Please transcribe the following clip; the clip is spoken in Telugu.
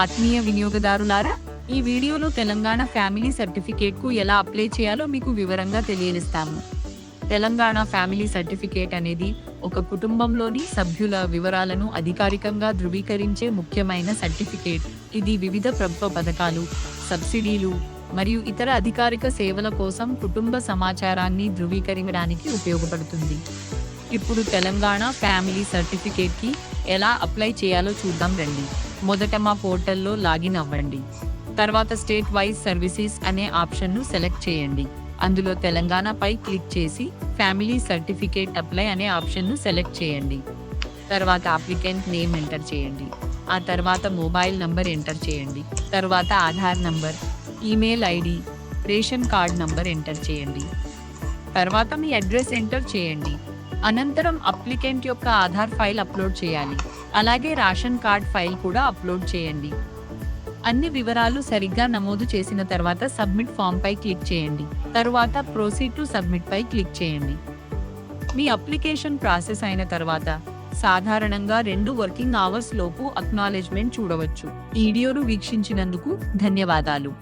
ఆత్మీయ వినియోగదారులారా, ఈ వీడియోలో తెలంగాణ ఫ్యామిలీ సర్టిఫికేట్కు ఎలా అప్లై చేయాలో మీకు వివరంగా తెలియజేస్తాము. తెలంగాణ ఫ్యామిలీ సర్టిఫికేట్ అనేది ఒక కుటుంబంలోని సభ్యుల వివరాలను అధికారికంగా ధృవీకరించే ముఖ్యమైన సర్టిఫికేట్. ఇది వివిధ ప్రభుత్వ పథకాలు, సబ్సిడీలు మరియు ఇతర అధికారిక సేవల కోసం కుటుంబ సమాచారాన్ని ధృవీకరించడానికి ఉపయోగపడుతుంది. ఇప్పుడు తెలంగాణ ఫ్యామిలీ సర్టిఫికేట్కి ఎలా అప్లై చేయాలో చూద్దాం రండి. మొదట మా పోర్టల్లో లాగిన్ అవ్వండి. తర్వాత స్టేట్ వైజ్ సర్వీసెస్ అనే ఆప్షన్ను సెలెక్ట్ చేయండి. అందులో తెలంగాణపై క్లిక్ చేసి ఫ్యామిలీ సర్టిఫికేట్ అప్లై అనే ఆప్షన్ను సెలెక్ట్ చేయండి. తర్వాత అప్లికెంట్ నేమ్ ఎంటర్ చేయండి. ఆ తర్వాత మొబైల్ నంబర్ ఎంటర్ చేయండి. తర్వాత Aadhaar number, email ID, ration card number enter చేయండి. తర్వాత మీ అడ్రస్ ఎంటర్ చేయండి. అనంతరం అప్లికెంట్ యొక్క ఆధార్ ఫైల్ అప్లోడ్ చేయాలి. అలాగే రేషన్ కార్డ్ ఫైల్ కూడా అప్లోడ్ చేయండి. అన్ని వివరాలు సరిగ్గా నమోదు చేసిన తర్వాత సబ్మిట్ ఫామ్ పై క్లిక్ చేయండి. తరువాత ప్రొసీడ్ టు సబ్మిట్ పై క్లిక్ చేయండి. మీ అప్లికేషన్ ప్రాసెస్ అయిన తర్వాత సాధారణంగా 2 వర్కింగ్ అవర్స్ లోపు అక్నాలెడ్జ్మెంట్ చూడవచ్చు. ఈ వీడియోను వీక్షించినందుకు ధన్యవాదాలు.